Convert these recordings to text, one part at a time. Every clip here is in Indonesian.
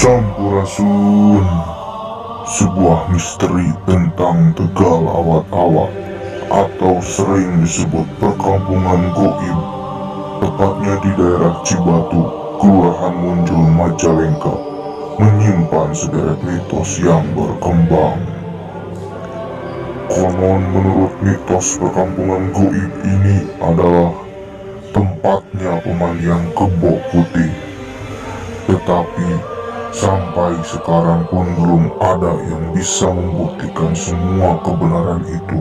Sampurasun, sebuah misteri tentang Tegal Awat-Awat atau sering disebut perkampungan goib, tepatnya di daerah Cibatu, Kelurahan Munjul, Majalengka, menyimpan sederet mitos yang berkembang. Konon menurut mitos perkampungan goib ini adalah tempatnya pemandian kebo putih. Tetapi sampai sekarang pun belum ada yang bisa membuktikan semua kebenaran itu.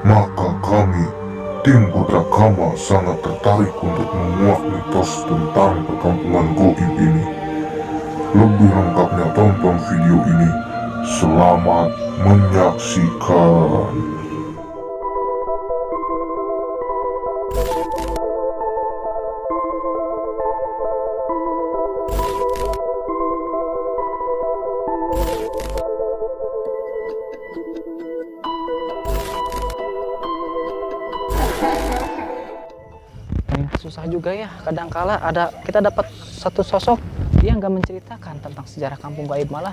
Maka kami, tim Putra Kama, sangat tertarik untuk menguak mitos tentang perkampungan goib ini. Lebih lengkapnya tonton video ini. Selamat menyaksikan. Susah juga ya, kadangkala kita dapat satu sosok dia nggak menceritakan tentang sejarah kampung gaib, malah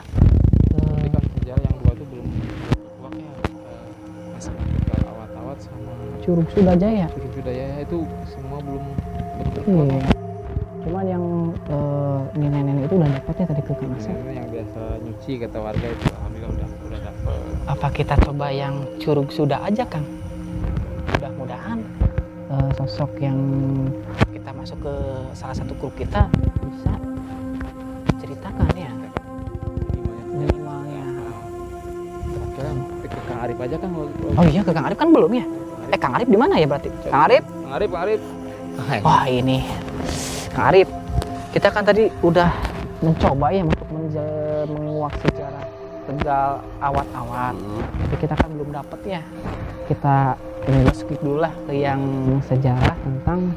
tapi kan sejarah yang dua itu belum berkuak ya. Masalah Tegal Awat-Awat sama Curug Sudajaya. Curug Sudajaya itu semua belum berkuak. Iya. Cuman yang nenek-nenek itu udah dapatnya tadi ke Kang Asep. Ini yang biasa nyuci kata warga itu alhamdulillah udah dapet. Apa kita coba yang Curug Suda aja, Kang? Mudah-mudahan sosok yang kita masuk ke salah satu grup kita bisa ceritakan ya minimalnya. Kira ke Kang Arif aja kan. Oh iya, ke Kang Arif kan belum ya? Kang Arif di mana ya berarti? Kang Arif? Kang Arif. Wah ini Kang Arif, kita kan tadi udah mencoba ya untuk menguak sejarah Tegal Awat-Awat, tapi kita kan belum dapet ya. Kita ini skip dulu lah ke yang sejarah tentang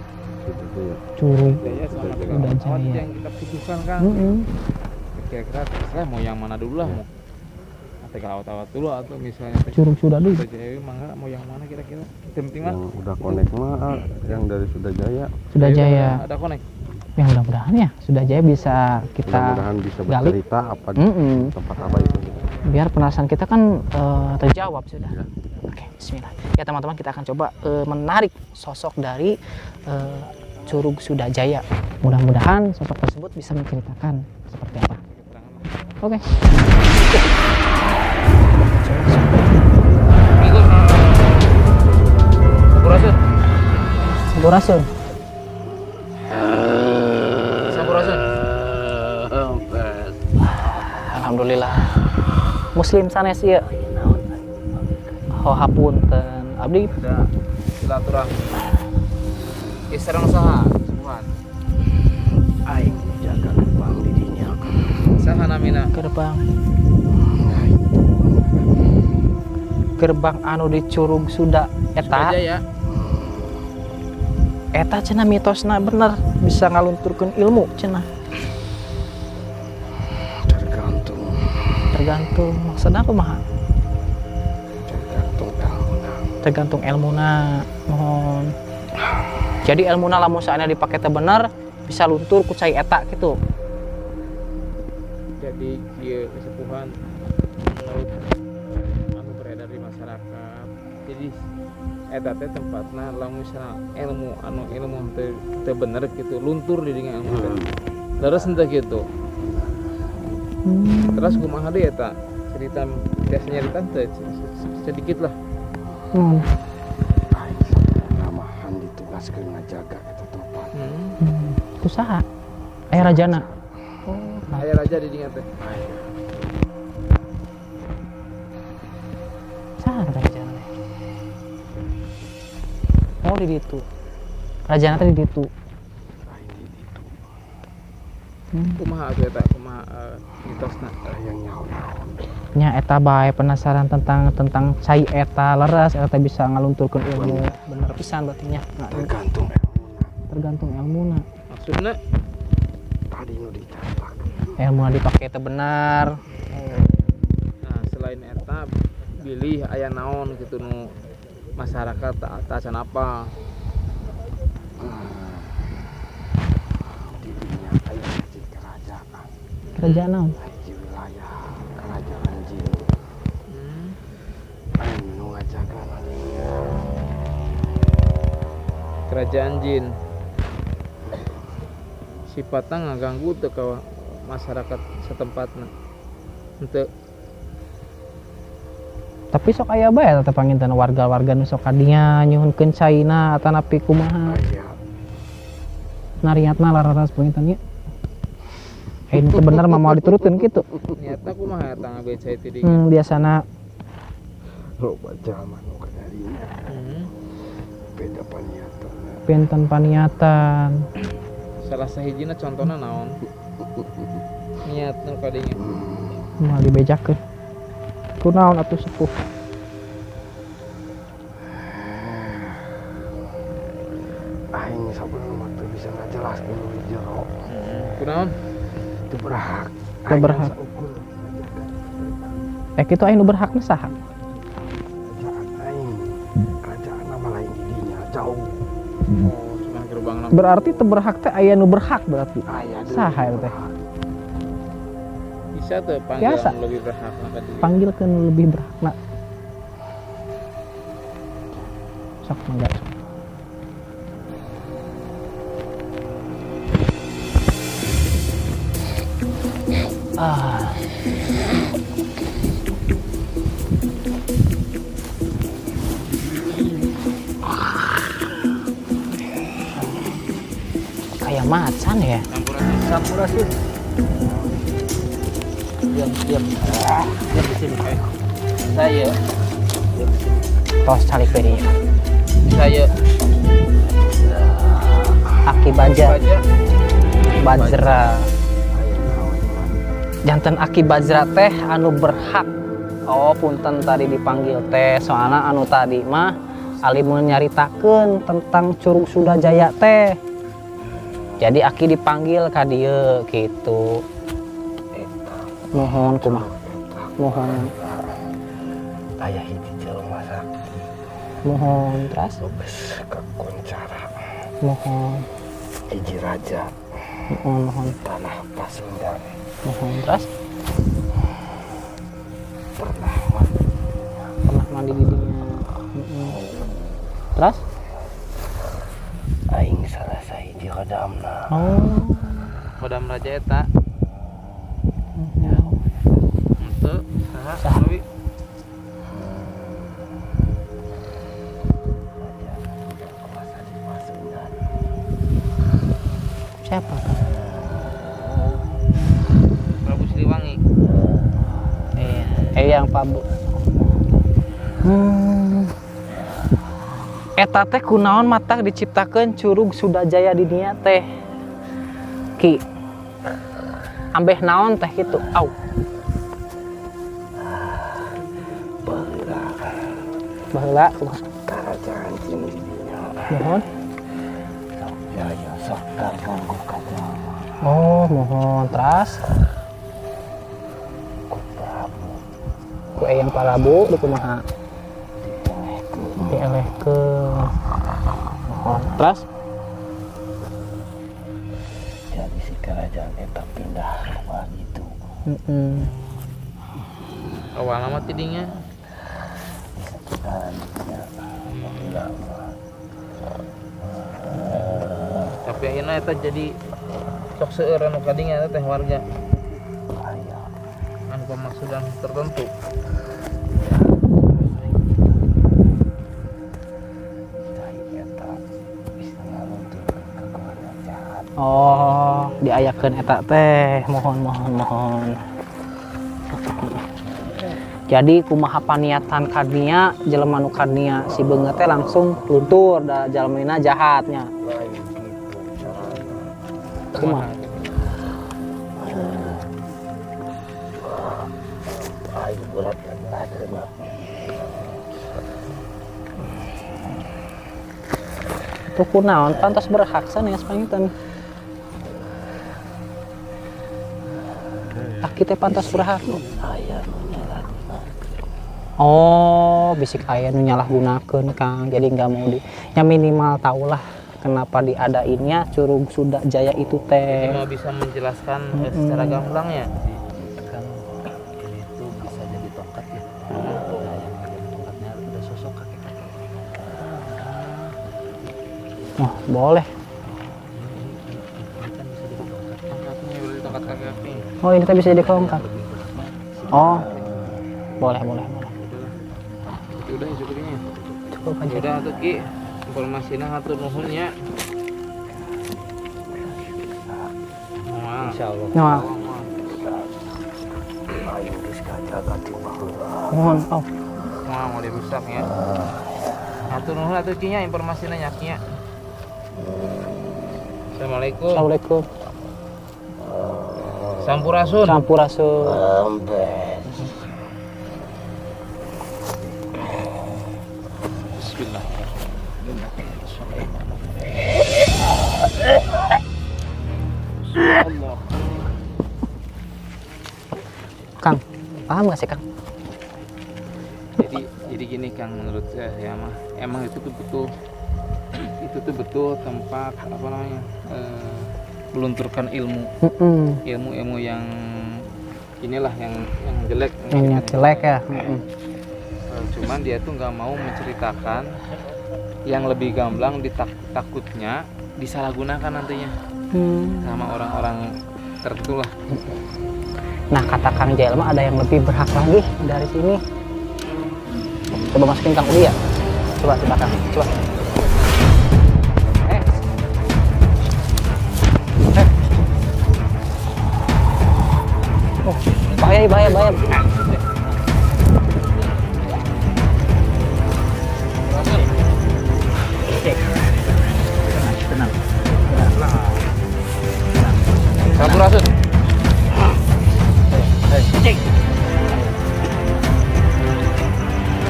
Curug Sudajaya yang kita putuskan kan. Kira-kira saya mau yang mana dulu lah, mau Tegal Awat-Awat dulu atau misalnya Curug Suda dulu. Sudajaya, mangga mau yang mana kira-kira? Penting mah Yang udah connect mah yang dari Sudajaya. Sudajaya. Ada connect. Ya mudah-mudahan ya Sudajaya bisa kita Mudah-mudahan bisa gali. bercerita apa tempat apa itu. Biar penasaran kita kan terjawab sudah. Ya. Oke, bismillah. Ya teman-teman, kita akan coba menarik sosok dari Curug Sudajaya. Mudah-mudahan sosok tersebut bisa menceritakan seperti apa. Oke. Sampurasun. Sampurasun. Alhamdulillah. Muslim sanes ieu. Hapunten abdi Ada silaturahmi. Israng saha semua. Aing jaga gerbang didinya. Saha namina? gerbang anu di Curug Suda eta. Sudajaya. Eta cenah mitosna bener bisa ngalunturkeun ilmu cenah. Tergantung maksudna kumaha? Tergantung ilmuna. Mohon. Jadi ilmuna lamun saena dipake teh bener bisa luntur ku cai eta gitu. Jadi ieu kesepuhan menurut anu beredar di masyarakat. Jadi eta teh tempatna lamun misalnya ilmu teu bener gitu luntur di dengan ilmu teh. Terus entah gitu. Terus kumaha deui eta? Cerita biasanya teh sedikit lah. Aing namahan ditugaskeun ngajaga eta tempat. Kusaha? Aya rajana. Aya raja di dinya teh. Saha kata rajana teh? Oh di ditu. Rajana teh di ditu. Kumaha atuh eta? Kumaha mitosna? Yang nyaho. Nya eta bae penasaran tentang cai eta leres eta bisa ngalunturkeun ilmu. Bener pisan berarti nya. Tergantung ilmuna. Maksudna Tadi nu dicatak. Ilmuna dipake teh benar. nah selain eta bilih aya naon gitu nu masyarakat tak acan apa. Di dinya aya masjid kerajaan. Kerajaan naon? Hiji wilayah kerajaan jin. Aing nu ngajaga nantinya. Kerajaan jin sifatnya ngaganggu teu ka masyarakat setempatna henteu. Tapi sok aya bae eta panginten warga-warga nu sok kadinya nyuhunkeun caina atanapi kumaha Aya nariatna lararas panginten nya. Ini teu bener mah mau diturutkeun kitu. Niatna kumaha eta ngabecai ti dieu? Biasana loba jaman nu kadarinya. Beda paniatan. pinten paniatan. Salah sahijina contohna naon? Niat nu kadinya. Moal dibejakeun. Kunaon atuh sepuh? Aing sabelum teu bisa ngajelaskeun nu di jero. Kunaon? Teu berhak. Teu berhak. Kitu aya nu berhakna saha? Kerajaan aing. Kerajaan nama lain di dinya jauh. Oh, cuma gerbang nama. Berarti teu berhak teh aya nu berhak berarti. Aya deui Saha eta teh? Bisa tuh panggilan Biasa. lebih berhak ka dieu. Panggilkeun nu lebih berhakna. Sok mangga. Kayak macan ya. Sampurasun. Diam Diam di sini. Saya tos calik beri. saya Aki baja baca bajra. Janten aki bajra teh anu berhak. Oh punten tadi dipanggil teh soalnya anu tadi mah ali mau nyaritakeun tentang Curug Sudajaya teh. Jadi aki dipanggil ka dieu gitu. Mohon kumaha? Mohon. Aya hiji jelema sakti. Mohon terus. Geus kakoncara. Mohon. Hiji raja Mohon. tanah Pasundan. Mohon terus. Pernah Pernah mandi di dinya. Terus? aing salah sahiji kadamna. Oh. Kodam Raja eta. Ya. Henteu saha? Saha? Leuwih. Raja kuasa di Pasundan. Siapa? Prabu Siliwangi. Iya. Yang Pak Bu. Eta teh kunaon mata diciptakeun Curug Sudajaya di dinya teh. Ki. Ambeh naon teh kitu. Au. Baheula kumaha? Kerajaan jin di dinya. Mohon. Jaya sok ganggu kajama. Oh, mohon. Terus Ku Prabu ku eyang Prabu di kumaha? Dielehkeun. Mohon. Terus jadi si kerajaan eta pindah ke Balitu. Awal nama tidinya Dan tapi akhirnya eta jadi sok seueur anu kadinya teh warga aya anu pemaksudan tertentu. cai eta bisa ngaluntur kekuatan jahat. oh, diayakeun eta teh. Mohon. Jadi kumaha paniatan kadinya jelema nu kadinya si beungeut teh langsung luntur da jalemana jahatnya. Lain gitu carana. Kumaha? Aing berat ngajelaskeun. Tuh kunaon pantas berhak sanes pangitan. Aki teh pantas berhak. Aya nu nyalahgunakeun. Oh, bisik aya nu nyalahgunakeun Kang. Jadi nggak mau di ya minimal tahulah kenapa diadainnya Curug Sunda Jaya itu teh. Cuma bisa menjelaskan secara gamblang ya. Kan ini tuh bisa jadi tongkat ya. Nah, yang jadi tongkatnya udah sosok kakek-kakek. Oh, boleh. Ini kan bisa jadi tongkat. Tongkatnya berarti tongkat kaki. Oh, ini teh bisa jadi tongkat. Lebih berat. Oh, boleh, boleh, boleh. Itu udah cukupnya. Cukup aja. Udah tuh Ki, informasinya hatur nuhunnya. Insya Allah. Nah, Ayo geus kajaga ti baheula. mohon, oh. Wah, mau dirusak ya. Hatur nuhun atuh Ki nya informasinya nya Ki nya. Assalamualaikum. Assalamualaikum. Sampurasun. Sampurasun. Bismillah. Allah. Kang, paham gak sih Kang? Jadi gini Kang, menurut saya mah emang itu tuh betul tempat apa namanya melunturkan ilmu yang inilah yang jelek. Ini jelek ya. Cuman dia tuh nggak mau menceritakan yang lebih gamblang, takutnya disalahgunakan nantinya sama orang-orang tertentu lah. Nah, kata Kang Jelma ada yang lebih berhak lagi dari sini. Coba masukin Kang Udi ya. Coba Kang, coba. Oh, bahaya. Sampurasun.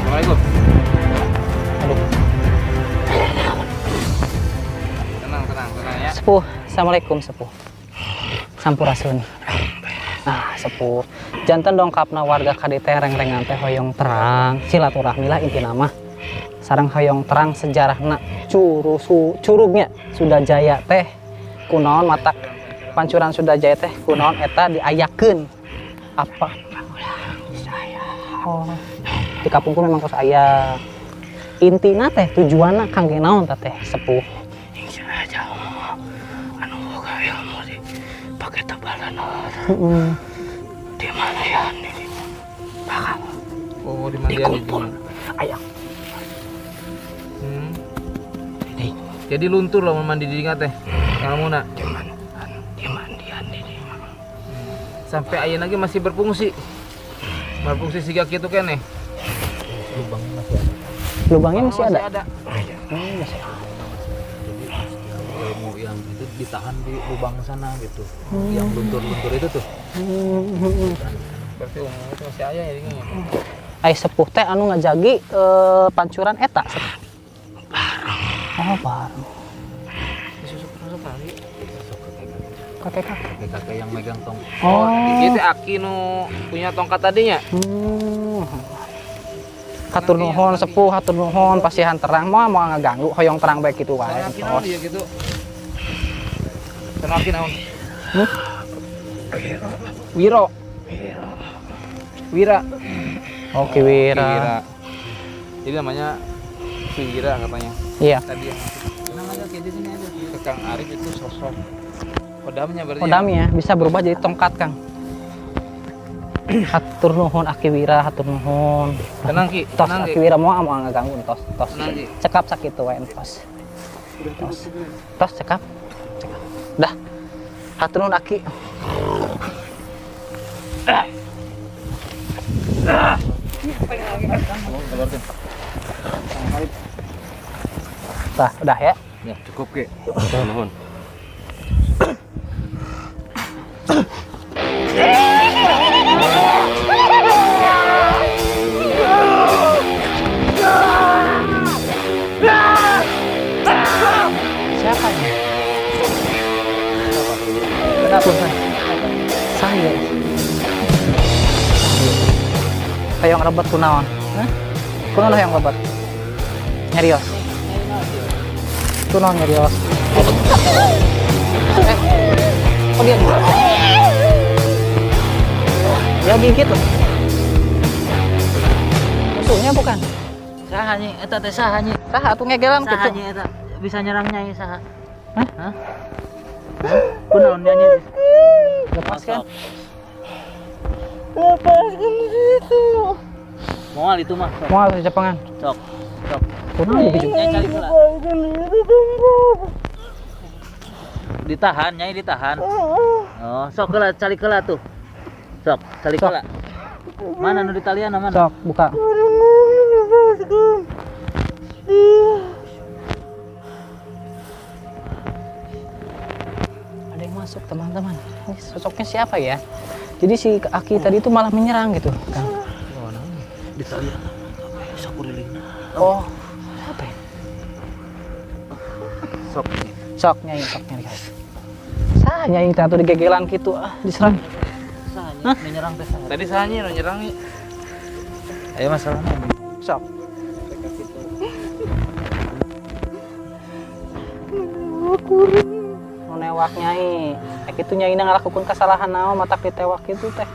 Assalamualaikum. Aduh. Tenang ya. Sepuh, Assalamualaikum Sepuh. Sampurasun. Nah, Sepuh, jantan dongkapna warga kadi teh reng-rengan teh hoyong terang silaturahmi lah inti nama. Sareng hoyong terang sejarahna curugnya Sunda Jaya teh kunaon matak pancuran Sunda Jaya teh kunaon eta diayakeun apa? Oh, di kampungku memang kos aya. Intina teh tujuanna kangge naon teh Sepuh? Pakai tebalan Di mana ya ini? Bakal Oh, di mandian itu. Ayo. Jadi luntur loh mandi di ingat teh. Ilmuna. Di mandian ini. Sampai ayeuna lagi masih berfungsi. Berfungsi siga kitu keneh. Lubangnya masih ada. Jadi ilmu yang itu ditahan di lubang sana gitu. Yang luntur-luntur itu tuh. Berarti umum itu masih aya ya ini. Ai Sepuh teh anu ngajagi pancuran eta. Oh, bareng. Disusuk lagi. Kakek-kakek Yang megang tong. Oh. Ieu teh Aki nu punya tongkat tadinya. Hatur nuhun Sepuh, hatur nuhun pasihan terang mau ngaganggu hoyong terang baik gitu wae. Aki naon dia gitu. Aki naon? Wira. Oke, Wira. Jadi namanya Wira katanya. Iya. Tadi yang tenang aja kayak di sini aja. Ke Kang Arif itu sosok kodamnya berarti. Kodamnya bisa berubah jadi tongkat, Kang. Hatur nuhun Aki Wira, hatur nuhun. Tenang Ki, Tos tenang Aki Ki. Wira mau ngaganggu tos. Tenang, Ki. Cekap sakitu wae tos. Tos cekap. Dah. Hatur nuhun Aki. Tah, udah ya. Ya, cukup Ki. Nuhun. Siapa ini? Kenapa San? Saya. Hayang rebet kunaon? Hah? Kunaon hayang rebet? Nyarios. Tuh non nyari awas. Kok dia dua? Ya gigit loh. Musuhnya bukan? Sahanya eta teh sahanya. Saha tuh ngegelan gitu. Sahanya eta bisa nyerang nyai saha. Hah? Hah? Kunaon nya nyai? Lepaskan. Lepaskan situ. Moal itu mah. Mau di Jepangan. Sok. Sok. Kunaon di Jepang? Nyai cari heula. Lepaskan itu tempat. Ditahan nyai ditahan. Oh, sok heula cari heula tuh. Sok, cari Sok. heula. Mana nu di talian mana? Sok, buka. Lepaskan. Ada yang masuk teman-teman. Ini sosoknya siapa ya? Jadi si Aki tadi itu malah menyerang gitu, Kang. Di talian. Sok kurilingna. Oh, apa ya? Sok. Sok nyai guys. Sah nyai tadi digegelan gitu, diserang. Sahanya menyerang teh saha? Tadi sahanya nu nyerang nih. Ayo masalahnya. Sok. Newak nyai. Itu nyai na ngalakukan kesalahan naon matak ditewak itu teh.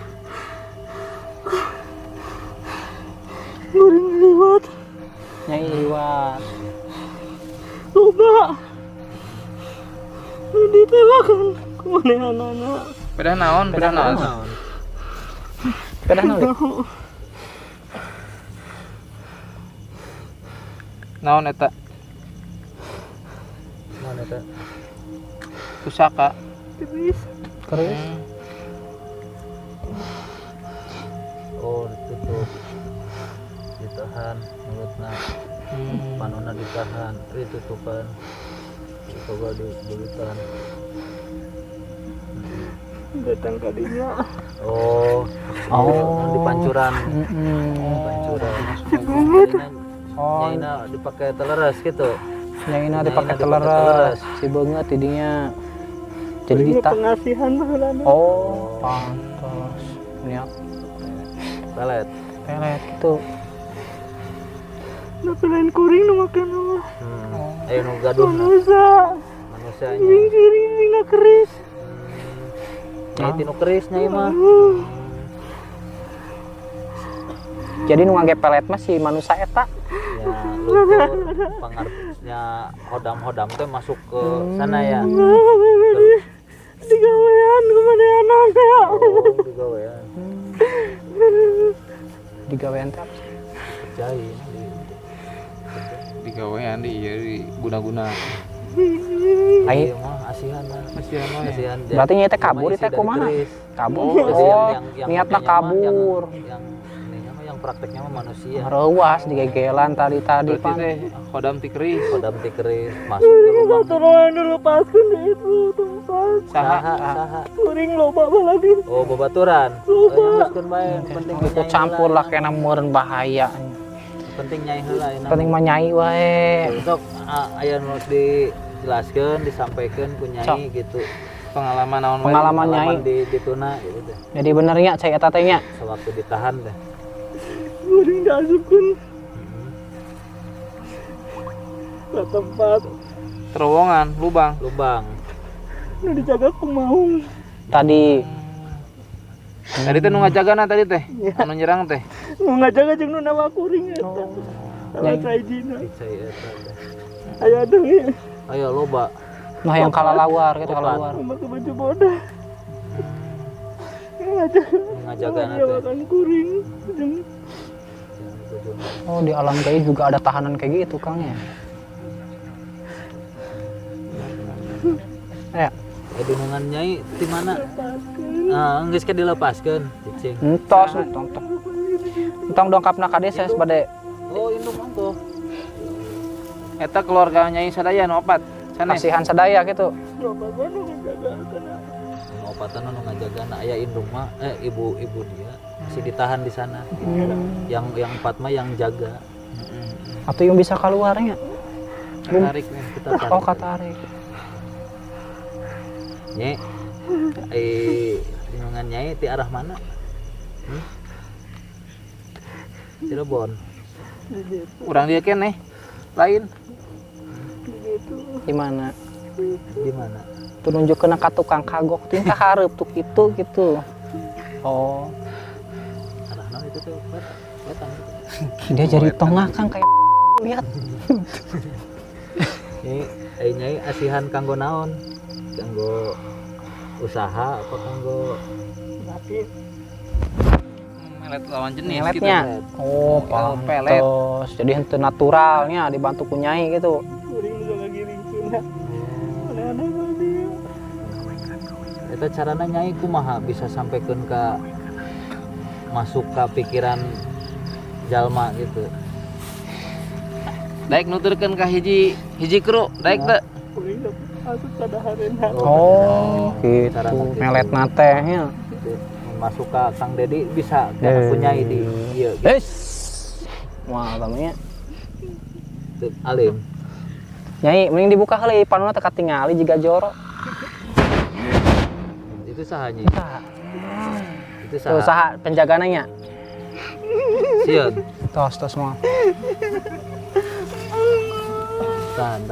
Kuring liwat. Nyai liwat. Loba. Ditewakan kumanehanana. Pedah naon? Pedah naon? Pedah naon? Naon eta? Mana eta? Pusaka. Keris. Oh, ditutup. Ditahan mulutna. Panonna ditahan, ditutupan. Coba dibelikan. Datang kadinya. Oh. Di pancuran. Pancuran. Oh, Nyaina dipakai teleres gitu. nyai na Nyai dipakai na teleres. Si beungeut tidinya. Jadi dita. Pengasihan baheulana. Oh, pantas. Niat Pelet. pelet gitu. Tapi lain kuring nu makan mah. Ayo nu gaduh Manusia. manusianya. Giring na keris. Nyai tinu keris nyai mah. Jadi nu ngage pelet mah si manusia eta. Ya, lumpur pengaruhnya hodam-hodam teh masuk ke sana ya. Digawean kumanehanana. Oh, digawean. Digawean teh apa? Kerjain. Digawean di ieu di guna-guna. Ai, Iya mah asihan mah. Asihan mah ya. Asihan. berarti nyai teh kabur Isi teh dari kumaha? keris. Kabur. Jadi Oh, yang niatna makanya mah kabur. Yang ininya mah yang prakteknya mah manusia. Reuas digegelan tadi Berarti pan. teh hodam ti keris. Hodam ti keris masuk ke lubang. Tolong dilepaskan itu tempat. Saha, Saha. saha. Kuring loba baladi. Oh, babaturan. Nyambuskeun bae, penting Ikut nyai campur heula. lah kena meureun bahaya. Penting nyai heula enak. Penting mah nyai wae. Sok aya nu dijelaskeun, disampaikan ku nyai Sok. gitu. Pengalaman naon wae. Pengalaman nyai. di tuna gitu deh. Jadi benernya cai eta teh nya. Sewaktu ditahan deh. Kuring diasupkeun ke tempat terowongan, lubang. Lubang. Nu dijaga ku maung. Tadi Tadi teh nu ngajagana tadi teh. Anu nyerang teh. Nu ngajaga jeung nu nawa kuring eta. Salah saijina. Dicai eta teh. Aya deui. Ayo loba. mah yang kalalawar gitu Bukan. kalalawar. Make baju bodas. Ngajaga. Ngajagana Aya teh. makan kuring jeung Oh, di alam gaib juga ada tahanan kayak gitu, Kang ya. Ya, Edunungan nyai di mana? Nah, geus ke dilepaskeun, cicing. entos entong. Entong dongkapna ka desa bade Oh, induk mangko. eta keluarga nyai sadaya nu opat. Sanes. kasihan sadaya gitu. Bapak nu ngajaga kana. Opatan nu ngajagana aya indung mah ibu dia masih ditahan di sana. Yang empat mah yang jaga. Atau yang bisa keluarnya. Tarik nih. Kita Oh, katarik. Nyai, lingkungan nyai di arah mana? Cirebon. Urang dia keneh. Lain. Gimana? Gimana? Tuh nunjukeun ka tukang kagok tuh ka hareup tuh gitu. Oh, Arahna itu tuh kelihatan. dia jadi tongah Kang kayak lihat. Ini nyai asihan kanggo naon? Kanggo usaha apa kanggo Melet lawan jenis Meletnya. gitu. Oh, pelet. pantes. Jadi henteu naturalnya dibantu ku nyai gitu. Eta carana nyai kumaha bisa sampaikan ke masuk ke pikiran jalma gitu. Daek nuturkeun ka hiji kru, daek teh. Oh, gitu. Carana Melet nate nya. Gitu. Masuk ke Kang Dedi bisa karena ku nyai di ieu gitu. Yes. Wah, tamanya. Teu alim. Nyai, mending dibuka heula panonna teu katingali jiga joro. Itu saha nyi? Tah. Itu Tuh saha? saha penjagana nya. Sieun. Tos mah. Tahan.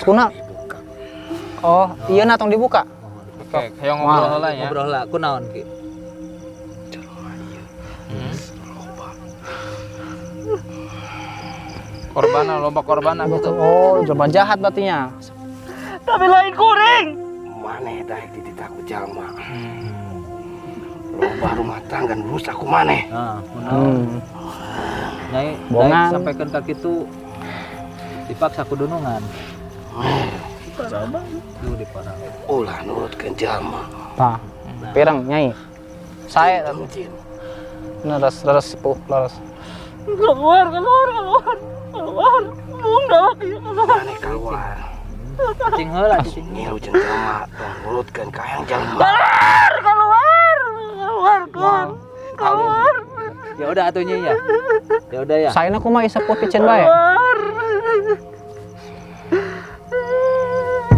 Kuna. Oh, iya na tong dibuka. Oke, kayak ngobrol heula ya. Ngobrol lah, ku naon ki? Lomba korban gitu. Oh, coba jahat berartinya. Maneh daek di titaku jalma. Loba rumah tangga nurus aku maneh. Nah, ku naon? Nyai, Bongan. daek sampaikan ka kitu dipaksa ku dunungan. Lu diparang. Ulah nurutkeun jalma. Tah. Pirang nyai. Saya tapi Izin. leres sepuh leres. Maneh keluar. Cicing heula cicing. Ngilu jeung jalma tong nurutkeun ka hayang jalma. Ya udah atuh nyai ya. Ya udah ya. Saya aku mah sepuh picen bae.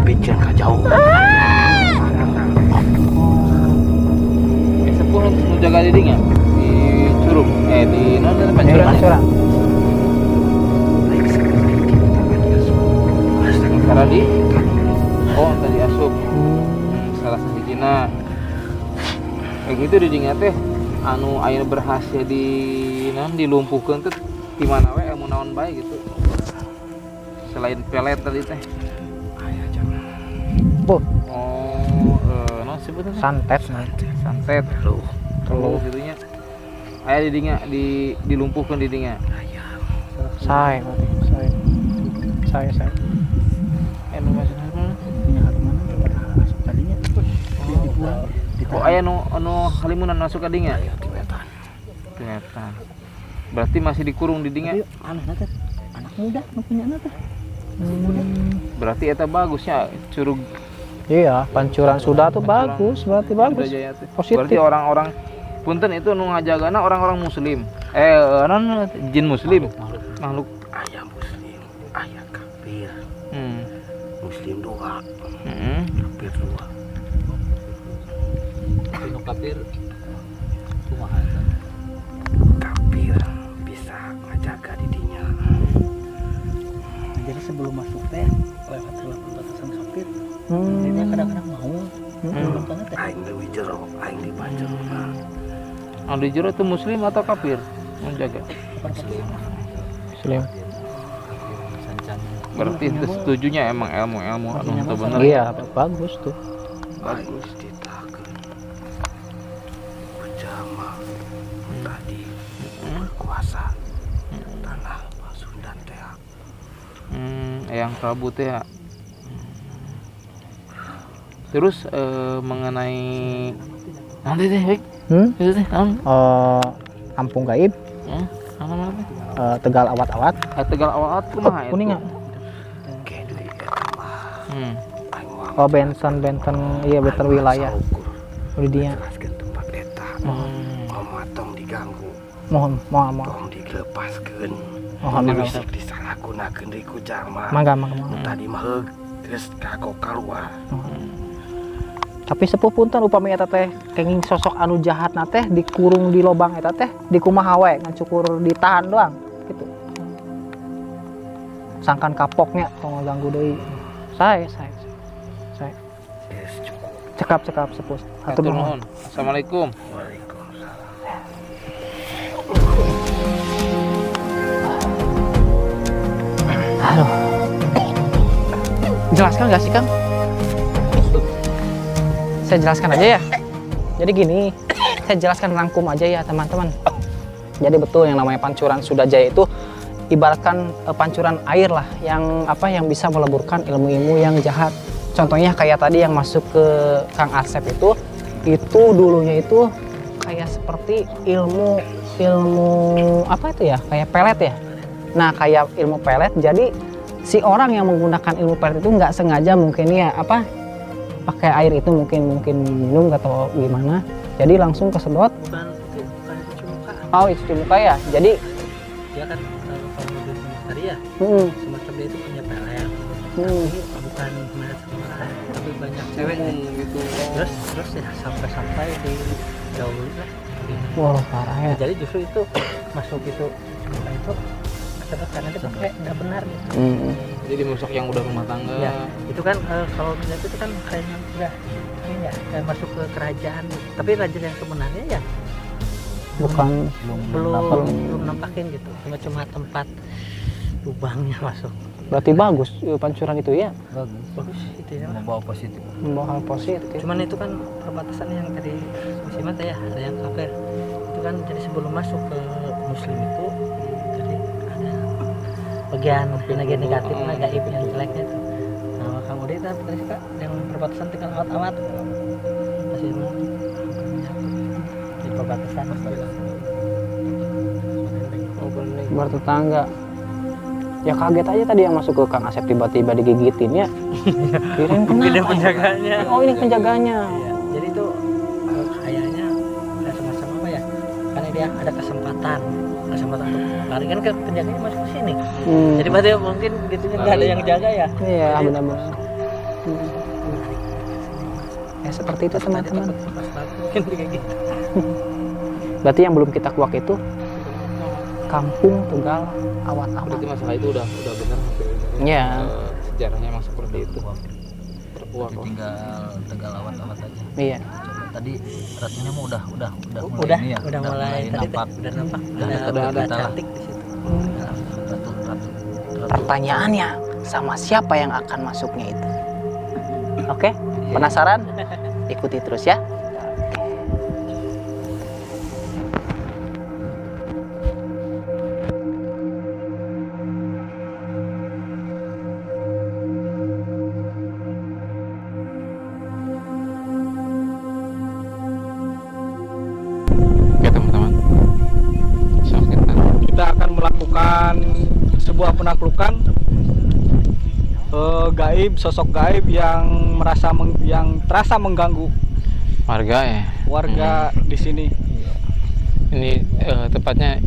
Piceun ka jauh. Sepuh nu jaga dinding ya di curug. Di non Ini pancuran. pancuran. Karena di tadi asup. Salah sahijina. Kayak gitu di dinya teh anu aya berhasil di dilumpuhkeun teh di mana we ilmu naon bae gitu. Selain pelet tadi teh. Buh, Non sebutnya santet. santet. Teluh gitunya. Aya di dinya dilumpuhkeun di dinya. Saya berarti. Saya. Nu maksudna mana? Tadinya Oh aya nu halimunan masuk ka dinya. Kelihatan. Berarti masih dikurung di dinya. Anak muda nu punya anak teh. Berarti eta bagusnya curug Iya, pancuran sudah tuh bagus, berarti bagus. Jaya teh. Positif. Berarti orang-orang punten itu nu ngajagana orang-orang muslim. Non jin muslim. Makhluk. ayah muslim, ayah kafir. Muslim 2, Heeh. kafir 2. Tapi nu kafir kumaha eta? Kafir bisa ngajaga didinya. Jadi sebelum masuk teh lewat batasan kafir. Dia kadang-kadang mau. Banget teh. Aing leuwih jero, aing di pancerna. Anu di jero itu muslim atau kafir? Menjaga. Muslim. Muslim. Sancan. Berarti itu setujunya emang ilmu-ilmu anu teu bener. Iya, bagus tuh. Aing dititakeun. Berjama tadi berkuasa tanah Pasundan teh. Yang Prabu teh ya. Terus mengenai nanti teh, baik. Itu teh, naon? Kampung Gaib, Naon mana teh? Tegal Awat-Awat, Tegal awal kumaha eta? Kuningan. Oke, duit eta mah. Hmm. Aing mah Oh, Benten wilayah. Di dia. jelaskeun tempat eta. Mama tong diganggu, Mohon. tong dilepaskeun. Mohon. Bisa disalahgunakeun deui ku jalma. Mangga. Tadi mah heug geus kagok kaluar. Tapi sepuh punten upami eta teh kenging sosok anu jahat na teh dikurung di lobang eta teh dikumaha we ngancukur ditahan doang gitu. Sangkan kapoknya tong ganggu deui. Saya. Yes, cukup. Cekap sepus. Hatur Hatur nuhun. nuhun. Assalamualaikum. Aduh. Jelaskan nggak sih Kang? Saya jelaskan aja ya. Jadi gini, saya jelaskan rangkum aja ya teman-teman. Jadi betul yang namanya pancuran Sudajaya itu ibaratkan pancuran air lah yang yang bisa meleburkan ilmu-ilmu yang jahat. Contohnya kayak tadi yang masuk ke Kang Asep itu dulunya itu kayak seperti ilmu apa itu ya, kayak pelet ya. Nah kayak ilmu pelet, jadi si orang yang menggunakan ilmu pelet itu nggak sengaja mungkin ya pakai air itu mungkin minum atau gimana, jadi langsung kesedot. Bukan cuci muka. Oh itu cuci muka ya, jadi Dia kan kalau mobil tadi ya semacam dia itu punya pelet. Tapi bukan pelet semua, tapi banyak cewek gitu. terus ya sampai di jauh lah. wah parah ya. Jadi justru itu masuk itu muka itu sedot karena dia pakai nggak benar gitu. Jadi masak yang udah rumah tangga. Ya, itu kan kalau dilihat itu kan kayaknya udah ini ya kayak masuk ke kerajaan. Tapi raja yang sebenarnya ya Bukan belum nampakin gitu. Cuma tempat lubangnya masuk. berarti bagus pancuran itu ya, Bagus itu ya. Membawa positif. membawa hal positif. Cuman itu kan perbatasan yang tadi muslimat ya, ada yang kafir. Itu kan jadi sebelum masuk ke muslim itu jadi ada bagian energi negatif, gaib yang jeleknya itu. Nah, Kang Udi tadi Kak yang perbatasan tekan awat-awat. Masih di perbatasan. Bertetangga. Ya kaget aja tadi yang masuk ke Kang Asep tiba-tiba digigitin ya. Kirain kenapa? penjaganya. Oh ini penjaganya. Iya, jadi itu kayaknya ada semacam apa ya? Karena dia ada kesempatan untuk lari kan ke penjaganya masuk ke sini. Jadi berarti mungkin gitu nggak ada yang jaga ya. Iya Jadi, benar-benar. Ya seperti itu teman-teman. Mungkin kayak gitu. Berarti yang belum kita kuak itu Kampung Tegal Awat-Awat. Berarti masalah itu udah benar Iya. Sejarahnya emang seperti itu. Terkuak. Jadi tinggal Tegal awat-awat aja. Iya. Coba tadi ratunya mah udah Udah, ini ya. udah mulai nampak. udah nampak. Ada cantik di situ. Ratu. Pertanyaannya sama siapa yang akan masuknya itu? Oke, penasaran? Ikuti terus ya. Oke teman-teman. So, Kita akan melakukan sebuah penaklukan gaib, sosok gaib yang yang terasa mengganggu warga ya. warga di sini. Ini tepatnya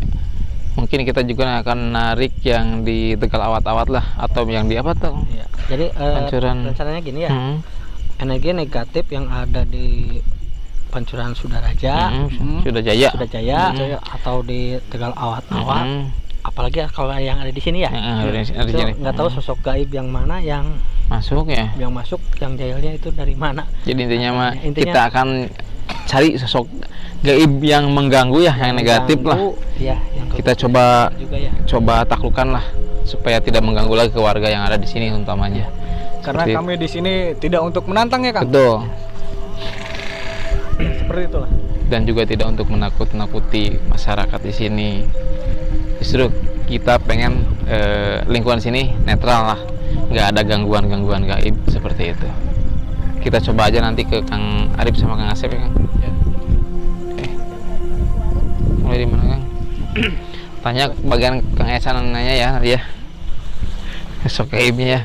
mungkin kita juga akan narik yang di Tegal Awat-Awat lah, atau yang di apa tuh? Iya. Jadi Pancuran. rencananya gini ya. Energi negatif yang ada di Pancuran Sudaraja, Sudajaya. atau di Tegal Awat-Awat, apalagi kalau yang ada di sini ya. Itu nggak tahu sosok gaib yang mana yang Masuk ya. jahilnya itu dari mana. Jadi intinya mah Intinya- kita akan cari sosok gaib yang mengganggu ya, yang negatif lah. Ya, yang Kita coba juga ya. taklukkan lah supaya tidak mengganggu lagi ke warga yang ada di sini utamanya. Karena Seperti kami di sini tidak untuk menantang ya Kang. Betul. Seperti itulah. Dan juga tidak untuk menakut-nakuti masyarakat di sini. Justru kita pengen lingkungan sini netral lah, nggak ada gangguan-gangguan gaib seperti itu. Kita coba aja nanti ke Kang Arif sama Kang Asep ya Kang. Oke. Mulai di mana Kang? Tanya bagian Kang Esan nanya ya nanti ya. Sosok gaibnya ya.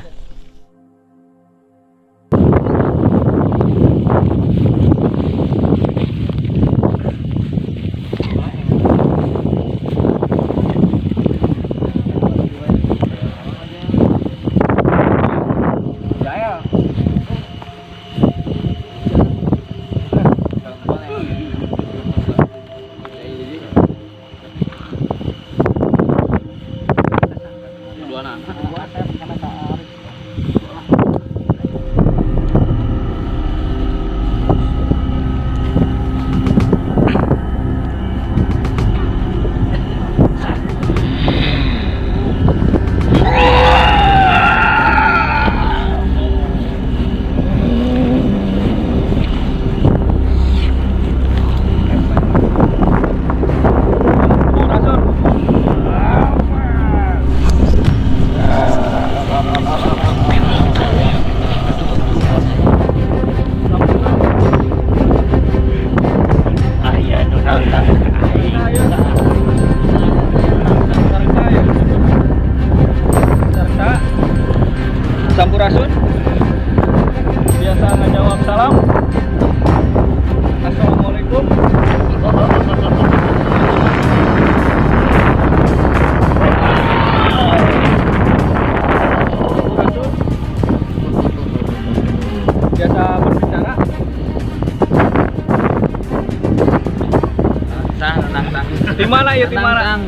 Di mana ya? Di mana?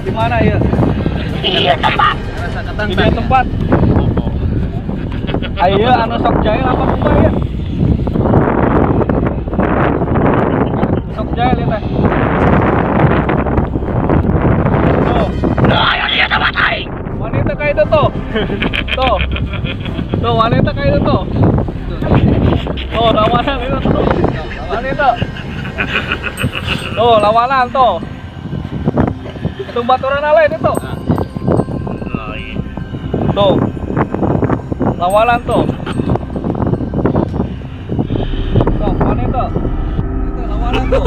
Di mana ya? Di dia tempat. Ayo anu sok jail apa kumaha ya? Sok jail ya teh. Tuh. Nah, yang lihat apa tai? Wanita kayak itu tuh. Tuh. Tuh wanita kayak itu tuh. Tuh lawanan itu tuh. Wanita. Tuh lawanan tuh. Itu baturan lain itu. Tuh. Lawanan tuh. Tuh wanita. Itu lawanan tuh.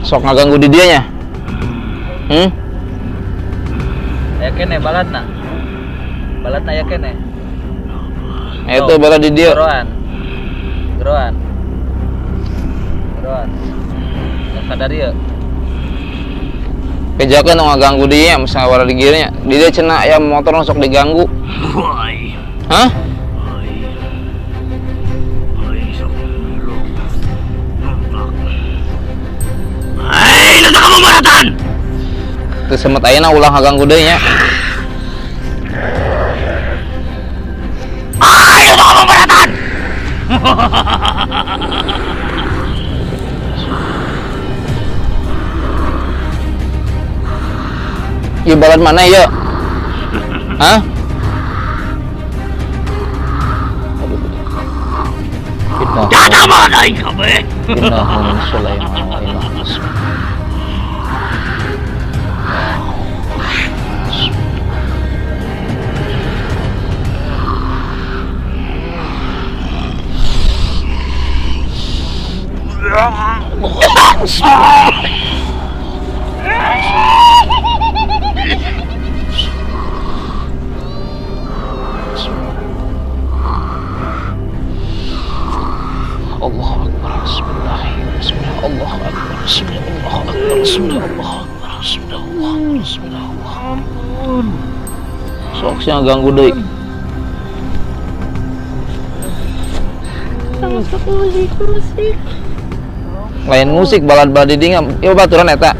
Sok ngaganggu di dianya. Yakin ya balatna yakin ya. Itu balad di dia. Geroan. Yang sadar ya. Kejakan nu ngaganggu dia misalnya wara di gieunya. Di dia cenah aya motor nu sok diganggu. Hah? Terus semet ayeuna ulah ngaganggu deui nya. Ayo kamu beratan. Ieu balad mana ya? Hah? Jangan mana ieu kabeh. Innahum Sulaiman wa innahum Allahu Akbar. Bismillah. Allahu Akbar. Bismillah. Sok sia ganggu deui. Musik. Lain musik balad-balad di dinya. Ieu baturan eta.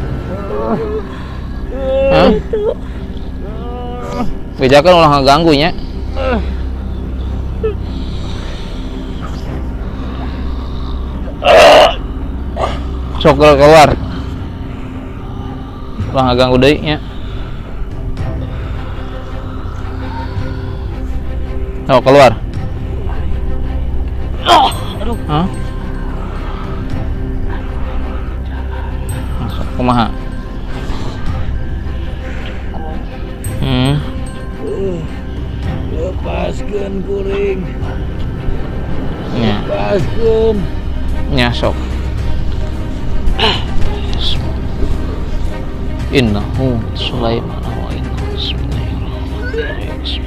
Hah? Bejakan ulah ngaganggu nya. Sok keluar. Ulah ngaganggu deui nya. Sok keluar. Aduh. Hah? Masuk kumaha? Lepaskan kuring. Nya. Lepaskan. Nya sok. Innahu Sulaiman wa innahu bismillahirrahmanirrahim.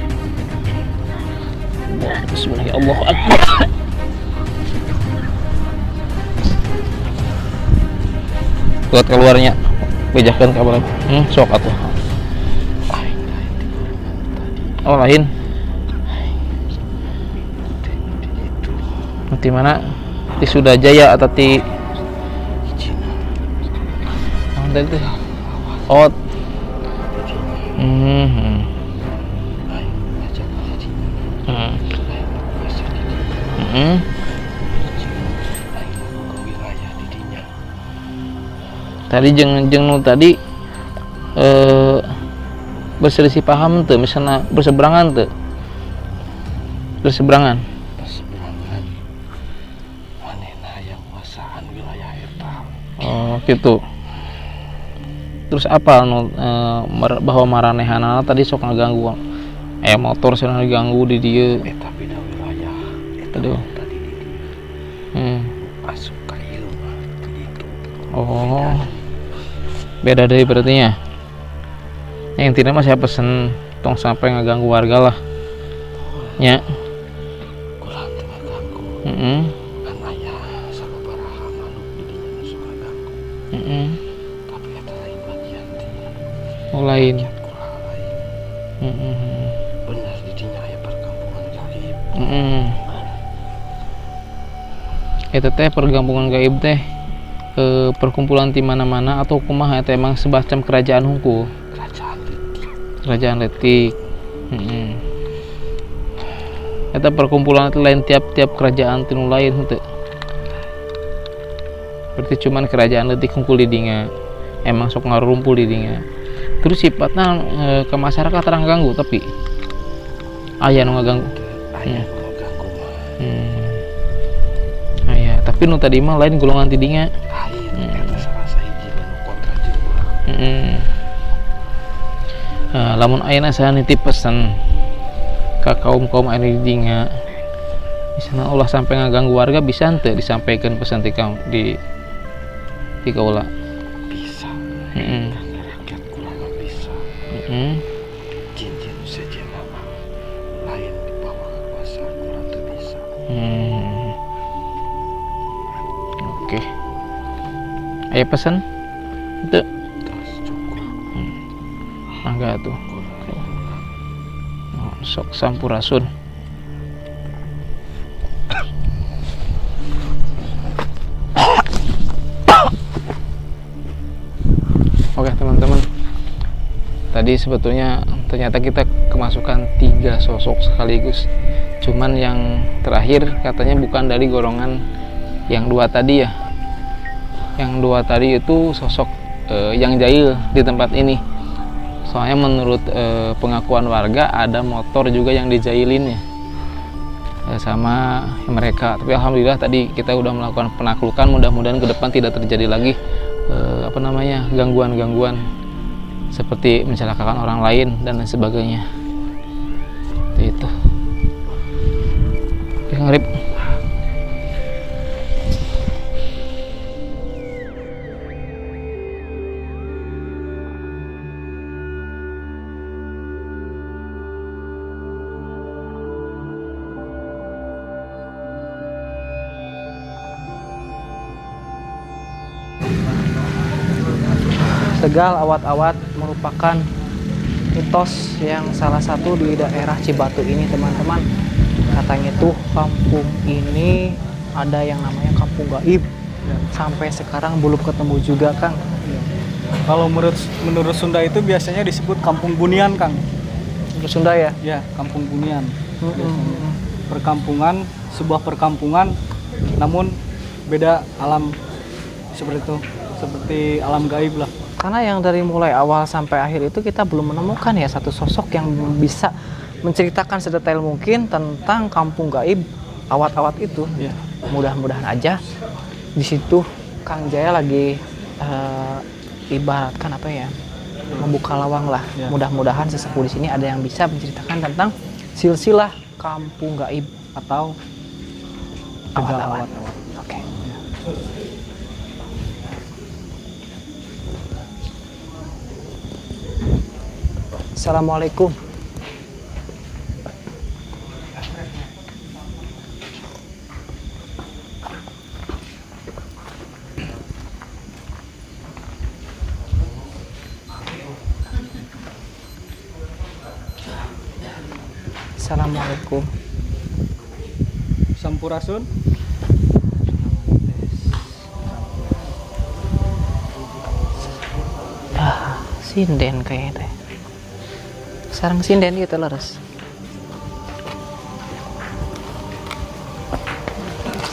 Bismillahirrahmanirrahim. Allahu Akbar. Buat keluarnya bejakan kabar. Sok atuh. Oh lain. Nanti mana? Di Sudajaya atau di itu? Oh. Tadi jeng nu tadi berselisih paham tuh, misalnya berseberangan tuh, berseberangan manehna yang kuasaan wilayah eta. oh gitu. Terus apa bahwa maranehana tadi sok ngaganggu motor sana diganggu di dia Eta beda wilayah. Eta aduh tadi di masuk ka ieu mah gitu. oh beda dari berarti ya. Yang tidak mah saya pesen tong sampai ngaganggu warga lah nya. Kulang teu ngaganggu. Kan aya sababaraha manuk di dinya nu sok ngaganggu. Tapi eta lain bagian ti. Oh lain. Kulang lain. Benar di dinya aya perkampungan gaib. Eta teh perkampungan gaib teh perkumpulan di mana-mana atau kumaha eta emang semacam kerajaan hukum. Kerajaan letik. Eta perkumpulan itu lain tiap-tiap kerajaan tinu lain henteu. Berarti cuman kerajaan letik kumpul di dinya. Emang sok ngarumpul di dinya. Terus sifatnya ke masyarakat terang ganggu tapi aya nu ngaganggu. Aya nu ngaganggu mah. Aya, tapi nu tadi mah lain golongan ti dinya. Eta salah sahiji nu kontra jeung urang. Nah, lamun ayeuna saya nitip pesan ke kaum-kaum anu di dinya. Misalnya ulah sampai ngaganggu warga bisa henteu disampaikan pesan ti kaum di kaula. Bisa. Karena rakyat kurang bisa. Jin-jin sejenna mah lain di bawah kekuasaan kurang teu bisa. Oke. Aya pesan? Henteu. Terus cukup. Mangga tuh. Sok sampurasun. Oke teman-teman, tadi sebetulnya ternyata kita kemasukan 3 sosok sekaligus. Cuman yang terakhir katanya bukan dari golongan yang 2 tadi ya. Yang 2 tadi itu sosok yang jahil di tempat ini. Soalnya menurut pengakuan warga ada motor juga yang dijahilin ya sama mereka. Tapi alhamdulillah tadi kita udah melakukan penaklukan. Mudah-mudahan ke depan tidak terjadi lagi gangguan-gangguan seperti mencelakakan orang lain dan lain sebagainya. Itu. Oke, Kang Arif. Tegal Awat-Awat merupakan mitos yang salah satu di daerah Cibatu ini teman-teman. Katanya tuh kampung ini ada yang namanya kampung gaib. Sampai sekarang belum ketemu juga Kang. Kalau menurut Sunda itu biasanya disebut kampung bunian, Kang. Menurut Sunda ya? Ya, kampung bunian. Perkampungan, sebuah perkampungan namun beda alam seperti itu, seperti alam gaib lah. Karena yang dari mulai awal sampai akhir itu kita belum menemukan ya satu sosok yang bisa menceritakan sedetail mungkin tentang kampung gaib Awat-Awat itu. Ya. Mudah-mudahan aja di situ Kang Jaya lagi ibaratkan apa ya, membuka lawang lah. Ya. Mudah-mudahan sesepuh di sini ada yang bisa menceritakan tentang silsilah kampung gaib atau Awat-Awat. Oke. Assalamualaikum. Assalamualaikum. Sampurasun. Sinden kayak teh. Sarang sinden gitu leres.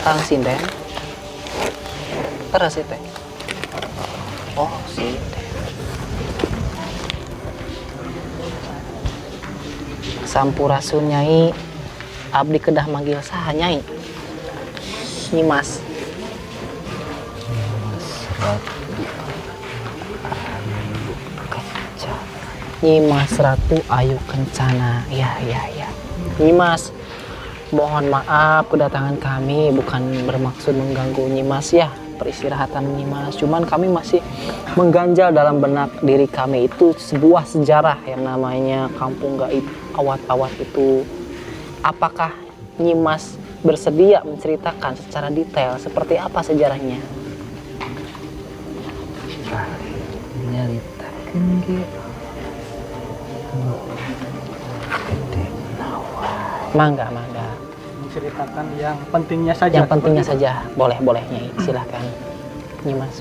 Sarang sinden. Leres itu. Oh, sinden. Sampurasun Nyai. Abdi kedah manggil saha Nyai? Nyimas. Nyimas Ratu Ayu Kencana. Ya. Nyimas, mohon maaf kedatangan kami bukan bermaksud mengganggu Nyimas ya, peristirahatan Nyimas. Cuman kami masih mengganjal dalam benak diri kami itu sebuah sejarah yang namanya Kampung Gaib Awat-Awat itu. Apakah Nyimas bersedia menceritakan secara detail seperti apa sejarahnya? Nyaritakeun ge. Mangga. Menceritakan yang pentingnya saja. Yang pentingnya saja. Boleh Nyai. Silahkan Nyimas.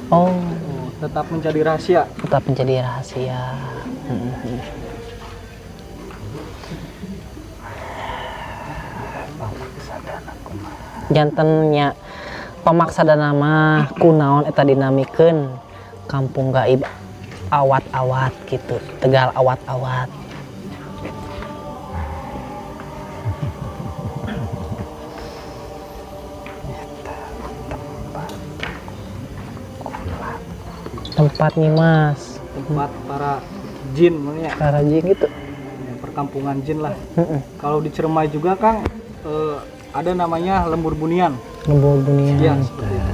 Oh, Tetap menjadi rahasia. tetap menjadi rahasia. Jantennya pamaksana mah kunaon eta dinamikeun Kampung Gaib Awat-Awat gitu, Tegal Awat-Awat. Tempat Nyimas, Tempat para jin namanya. para jin gitu. Perkampungan jin lah. Kalau di Ciremai juga Kang ada namanya Lembur Bunian. Lembur Bunian. Ya, seperti itu.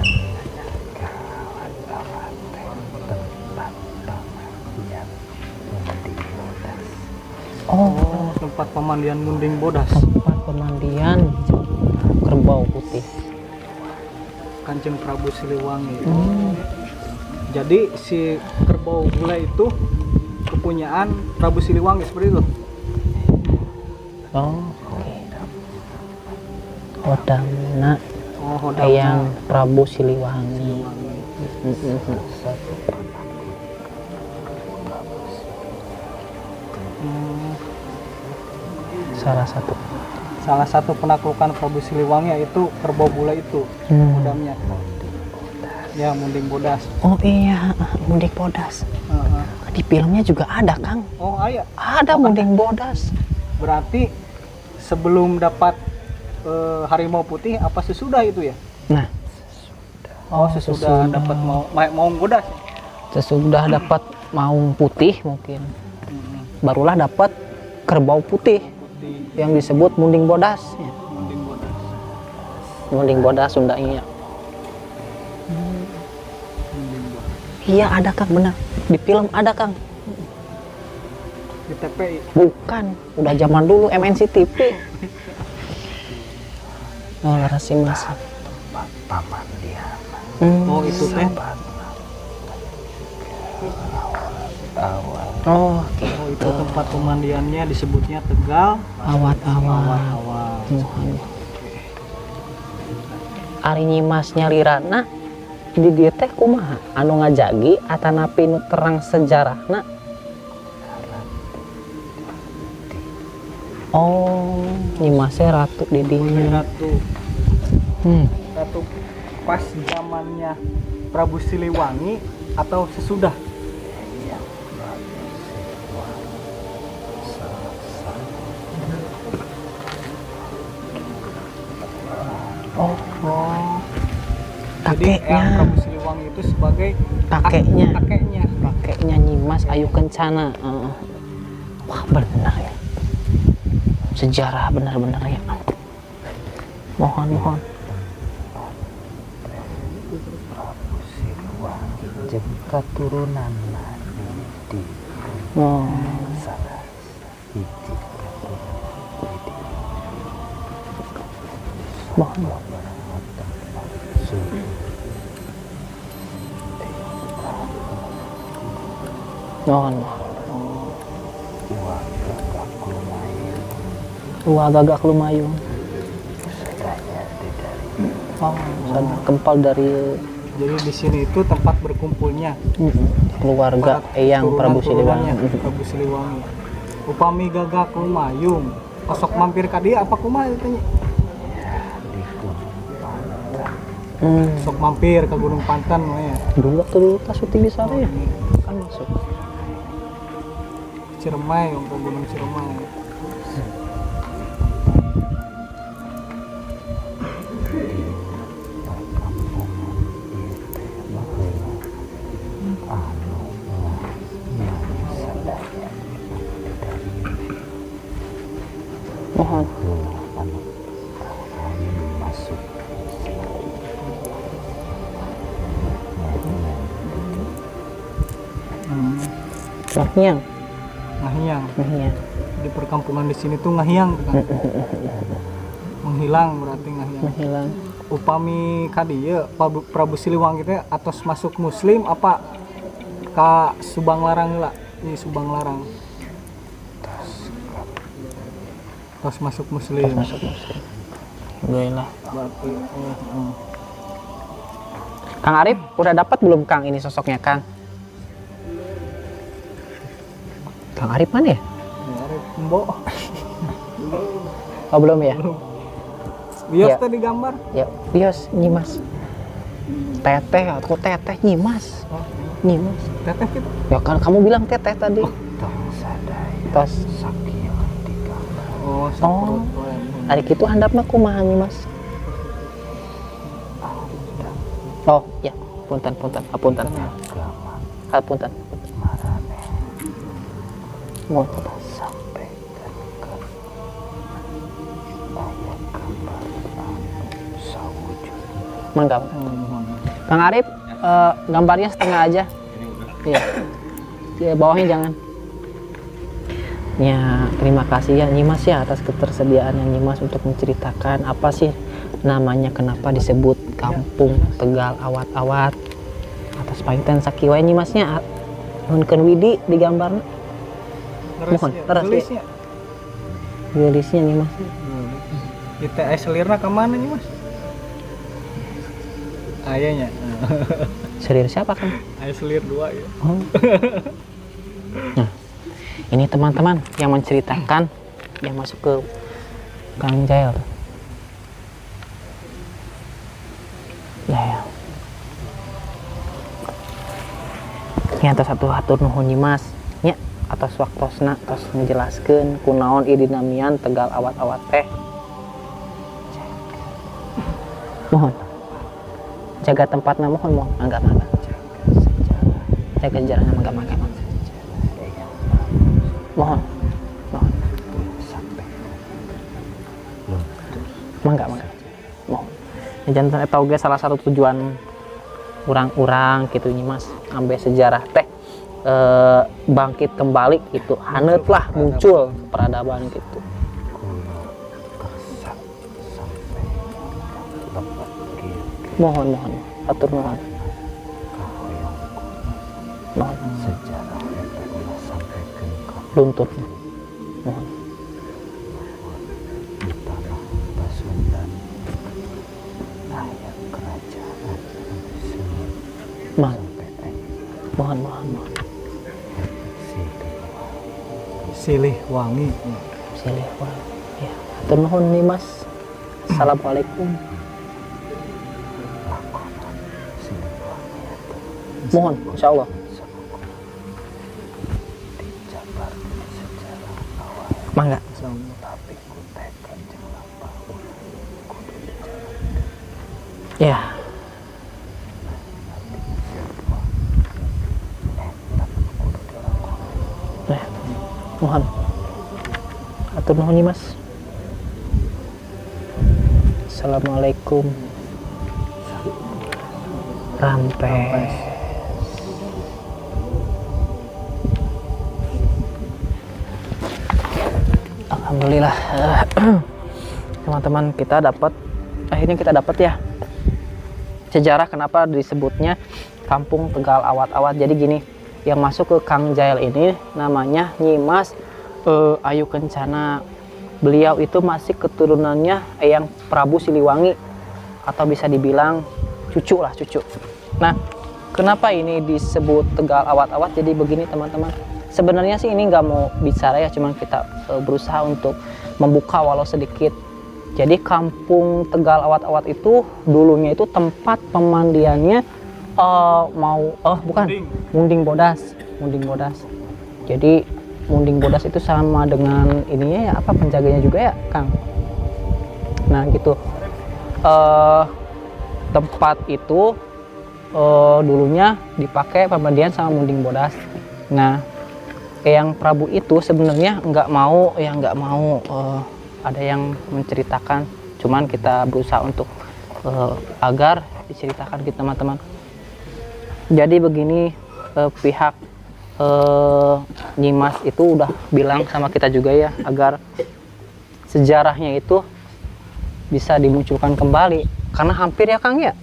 Oh, Tempat pemandian Munding Bodas. tempat pemandian Kerbau Putih. Kanjeng Prabu Siliwangi. Jadi si kerbau bule itu kepunyaan Prabu Siliwangi seperti itu. Oh, Hodamna Oh, hodamna. Eyang Prabu Siliwangi. Salah satu Penaklukan Prabu Siliwangi yaitu kerbau bule itu hodamnya. Ya, Munding Bodas. Oh iya, Munding Bodas. Di filmnya juga ada, Kang. Oh, iya. Ada Munding Bodas. Berarti sebelum dapat harimau putih apa sesudah itu ya? Nah, sesudah dapat maung bodas. sesudah dapat maung putih mungkin. Barulah dapat kerbau putih yang disebut Munding Bodas. Munding Bodas. Munding Bodas Sundanya. Iya ada Kang, benar. Di film ada Kang. Di TPI. Bukan, udah zaman dulu MNC TV. Oh, laras Nyimas. Oh, itu teh. Oh, Oh, itu tempat pemandiannya disebutnya Tegal awat-awat. Awal. Ari Nyimas nyalirana di dieu teh kumaha? Anu ngajagi atanapi nu terang sejarahna? Oh, Nyimasnya ratu di dinya. Ratu pas zamannya Prabu Siliwangi atau sesudah? Oh. Jadi Kakeknya. Prabu Siliwangi itu sebagai Kakeknya. kakeknya. Nyimas Ayu Kencana. Wah, benar ya. Sejarah benar-benar ya. Mohon. jeung katurunan di Oh. salah hiji Mohon. Mohon. Gagak lumayan. Oh, sadar kempal dari Jadi di sini itu tempat berkumpulnya keluarga Eyang Prabu Siliwangi. Prabu Siliwangi. Upami gagak lumayung, osok mampir ka dieu apa kumaha tanya? Sok mampir ke Gunung Pantan mah ya. Dulu waktu dulu tas syuting di sana ya, kan masuk. Ciremai, ke Gunung Ciremai. Mohon. Ngahiang. Ngahiang. Ngahiang. Di perkampungan di sini tuh ngahiang kan. Menghilang berarti ngahiang. Menghilang. Upami ka dieu Prabu Siliwangi teh atos masuk muslim apa ka Subang Larang lah. Ini Subang Larang. Tos masuk muslim. Masuk muslim. Alhamdulillah. Berarti Kang Arif udah dapat belum Kang ini sosoknya Kang? Kang Arif mana ya? Arif Mbok. Oh belum ya? Bios Ya. tadi gambar. Ya, bios Nyimas. Teteh atau teteh Nyimas. Nyimas. Teteh gitu. Ya kan kamu bilang teteh tadi. Tos. Oh, Oh. sakurut. Hari itu handap mah kumaha Nyimas. Oh, ya. Punten. Apunten. Apunten. Mohon. Mangga. Kang Arif, gambarnya setengah aja. Iya. Ya, bawahnya jangan. Ya, terima kasih ya Nyimas ya atas ketersediaan yang Nyimas untuk menceritakan apa sih namanya kenapa disebut Kampung Tegal Awat-Awat. Atas panggilan sakiwa Nyimasnya nuhunkeun widi di gambarna. Mohon, teras ya. Tulisnya. Gelisnya Nyimas. Kita selirna ke mana nih, Mas? Ayahnya. Selir siapa kan? Ayah selir 2 ya. Oh. Nah, ini teman-teman yang menceritakan yang masuk ke Kang Jael. Ya. Ini atas satu hatur nuhun Nyimas nya atas waktosna tos ngejelaskeun kunaon ieu dinamian Tegal Awat-Awat teh. Mohon jaga tempatnya, mohon mangga jaga jaraknya mangga mohon mangga mohon jantan eta oge salah satu tujuan urang-urang gitu Nyimas ambe sejarah teh bangkit kembali gitu haneut lah muncul peradaban gitu. Mohon atur nuhun. Mohon sejarah eta ulah sampaikeun ka luntur. Mohon. di tanah Pasundan aya kerajaan seni Mohon. sampai aya Mohon. Silih wangi. Silih wah. Ya, atur nuhun Nyimas. Assalamualaikum. Mohon, insyaallah. Mangga. tapi kutekan jeung lapah Ya. Nah, mohon. Atur nuhun Nyimas. Assalamualaikum. Rampes. Alhamdulillah. Teman-teman, akhirnya kita dapat ya sejarah kenapa disebutnya Kampung Tegal Awat-Awat. Jadi gini, yang masuk ke Kang Jael ini namanya Nyimas Ayu Kencana. Beliau itu masih keturunannya Eyang Prabu Siliwangi, atau bisa dibilang cucu. Nah, kenapa ini disebut Tegal Awat-Awat? Jadi begini teman-teman, sebenarnya sih ini nggak mau bicara ya, cuman kita berusaha untuk membuka walau sedikit. Jadi Kampung Tegal Awat-Awat itu dulunya itu tempat pemandiannya Munding Bodas. Jadi Munding Bodas itu sama dengan ininya ya, apa, penjaganya juga ya Kang. Nah gitu. Tempat itu dulunya dipakai pemandian sama Munding Bodas. Nah, Eyang Prabu itu sebenarnya nggak mau ada yang menceritakan, cuman kita berusaha untuk agar diceritakan gitu teman-teman. Jadi begini, pihak Nyimas itu udah bilang sama kita juga ya, agar sejarahnya itu bisa dimunculkan kembali, karena hampir ya Kang ya,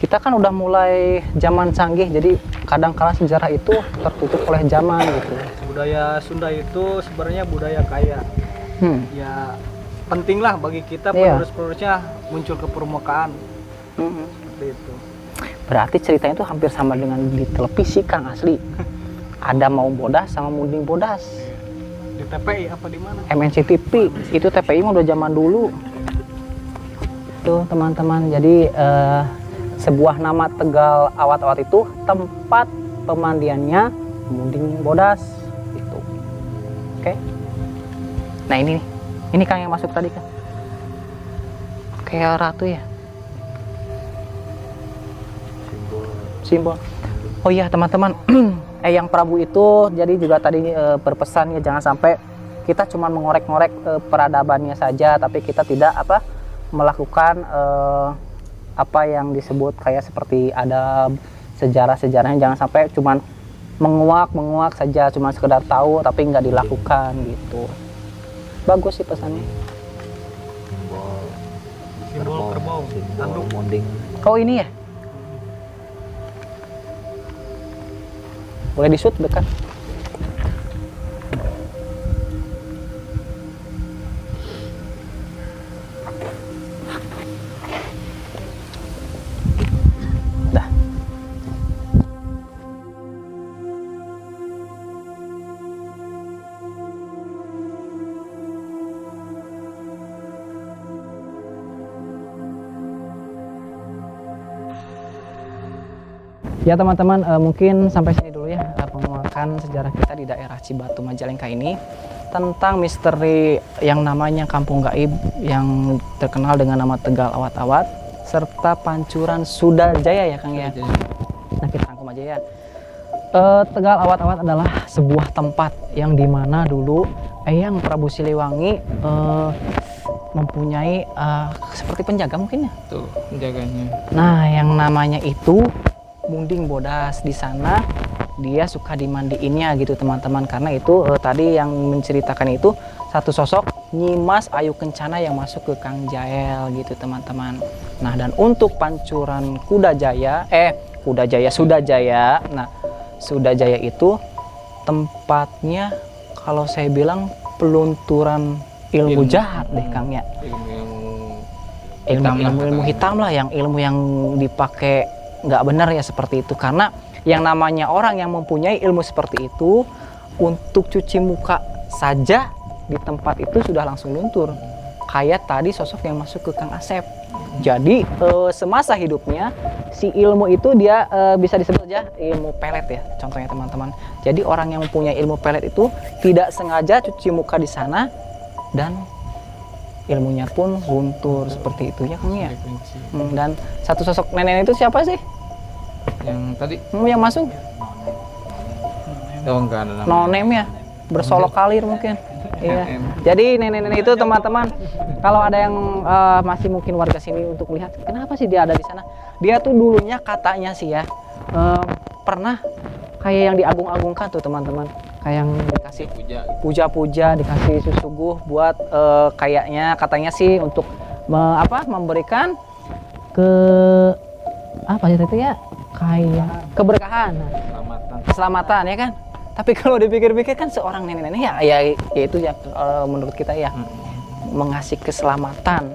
kita kan udah mulai zaman canggih, jadi kadang-kala sejarah itu tertutup oleh zaman gitu. Budaya Sunda itu sebenarnya budaya kaya. Ya penting lah bagi kita penerus-penerusnya muncul ke permukaan. Seperti itu. Berarti ceritanya itu hampir sama dengan di televisi Kang, asli. Ada Mau Bodas sama Munding Bodas. Di TPI apa di mana? MNC-TV, itu TPI mah udah zaman dulu. Tuh teman-teman, jadi sebuah nama Tegal Awat-Awat itu tempat pemandiannya Munding Bodas itu. Oke. Nah ini Kang yang masuk tadi Kang, kayak ratu ya, simbol. Oh iya teman-teman, Eyang Prabu itu jadi juga tadi berpesan ya, jangan sampai kita cuma mengorek-ngorek peradabannya saja, tapi kita tidak melakukan apa yang disebut kayak seperti ada sejarah-sejarahnya. Jangan sampai cuma menguak saja, cuma sekedar tahu tapi nggak dilakukan gitu. Bagus sih pesannya. Simbol kerbau, tanduk Munding. Oh ini ya, boleh di-shoot dekat. Dah. Ya teman-teman, mungkin sampai sini dulu ya penguakan sejarah kita di daerah Cibatu Majalengka ini tentang misteri yang namanya Kampung Gaib yang terkenal dengan nama Tegal Awat-Awat serta Pancuran Sudajaya ya Kang ya. Nah kita rangkum aja ya. Tegal Awat-Awat adalah sebuah tempat yang dimana dulu Eyang Prabu Siliwangi mempunyai seperti penjaga mungkin ya. Tuh penjaganya. Nah yang namanya itu Munding Bodas. Di sana dia suka dimandiinnya gitu teman-teman, karena itu tadi yang menceritakan itu satu sosok Nyimas Ayu Kencana yang masuk ke Kang Jael gitu teman-teman. Nah dan untuk Pancuran Sudajaya, nah Sudajaya itu tempatnya kalau saya bilang pelunturan ilmu jahat deh Kang ya. Ilmu hitam lah, yang ilmu yang dipakai nggak benar ya seperti itu. Karena yang namanya orang yang mempunyai ilmu seperti itu, untuk cuci muka saja di tempat itu sudah langsung luntur. Kayak tadi sosok yang masuk ke Kang Asep. Jadi semasa hidupnya si ilmu itu dia bisa disebut aja ilmu pelet ya contohnya teman-teman. Jadi orang yang mempunyai ilmu pelet itu tidak sengaja cuci muka di sana dan ilmunya pun luntur seperti itu ya Kang ya. Dan satu sosok nenek itu siapa sih? Yang tadi Yang masuk? oh enggak ada nama. Nonem ya, bersolok kalir mungkin. Iya. Jadi nenek-nenek itu teman-teman, kalau ada yang masih mungkin warga sini untuk lihat, kenapa sih dia ada di sana? Dia tuh dulunya katanya sih ya pernah kayak yang diagung-agungkan tuh teman-teman. kayak yang dikasih puja puja-puja, dikasih susuguh buat kayaknya katanya sih untuk memberikan ke apa sih itu ya, kayak keberkahan, keselamatan ya kan. Tapi kalau dipikir-pikir kan seorang nenek-nenek ya itu ya menurut kita ya mengasih keselamatan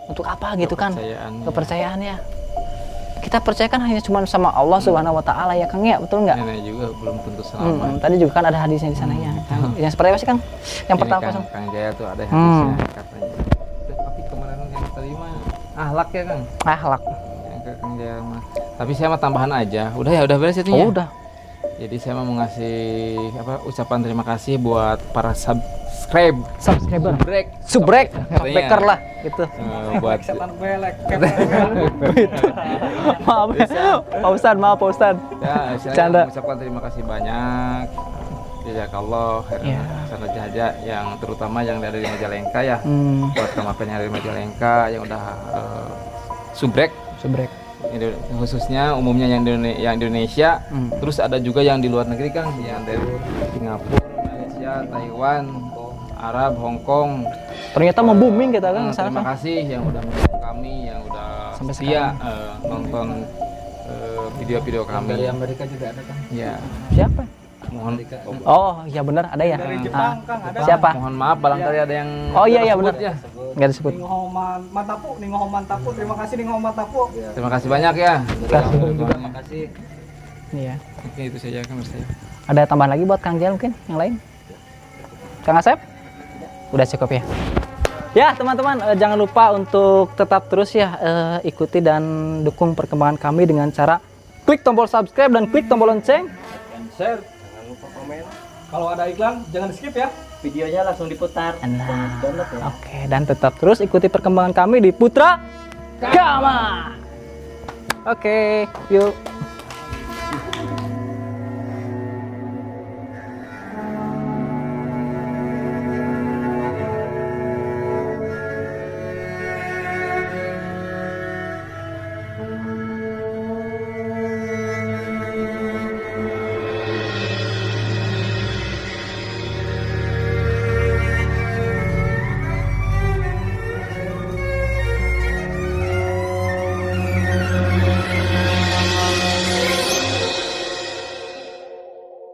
untuk apa gitu kan, kepercayaannya. Kita percayakan hanya cuma sama Allah Subhanahu Wa Taala ya Kang ya, betul nggak? Nenek juga belum tentu selamat. Tadi juga kan ada hadisnya di sana ya. Yang seperti apa sih Kang? Yang Ini pertama Kang Jaya tuh ada hadisnya katanya. Tapi kemarin yang tadi mah ahlak ya Kang. akhlak. Yang ke Kang Jaya mah. Tapi saya mah tambahan aja. Udah ya, udah beres itu ya. Oh, udah. Jadi saya mau ngasih ucapan terima kasih buat para subscriber. Subrek, Katanya. backer lah gitu. Buat Maaf, Pak Ustadz. ya, Canda. saya mengucapkan terima kasih banyak. Jazakallah khairan hasanah jaza yang terutama yang dari Majalengka ya. Buat teman-teman yang dari Majalengka yang udah subrek. Khususnya umumnya yang di Indonesia, terus ada juga yang di luar negeri kan, yang dari Singapura, Malaysia, Taiwan, Arab, Hong Kong. Ternyata membuming kita kan. Terima kasih yang udah mendukung kami, yang udah Sampai setia nonton video-video kami. Dari Amerika juga ada kan? Ya, Siapa? mohon Oh iya benar ada ya. Dari Jepang Kang ada. Siapa? mohon maaf barangkali ada yang Oh iya tersebut benar. ya. Nggak disebut. Ningo Mantapu. Terima kasih Ningo Mantapu. Terima kasih banyak ya. Terima kasih. Iya. Oke, itu saja kan saya. Ada tambahan lagi buat Kang Jal mungkin yang lain? Kang Asep? Udah cukup ya. Ya teman-teman, jangan lupa untuk tetap terus ya ikuti dan dukung perkembangan kami dengan cara klik tombol subscribe dan klik tombol lonceng. Share. Jangan lupa komen. Kalau ada iklan jangan skip ya. Videonya langsung diputar. Nah, Download ya. oke, dan tetap terus ikuti perkembangan kami di Putra Kama. Oke, yuk.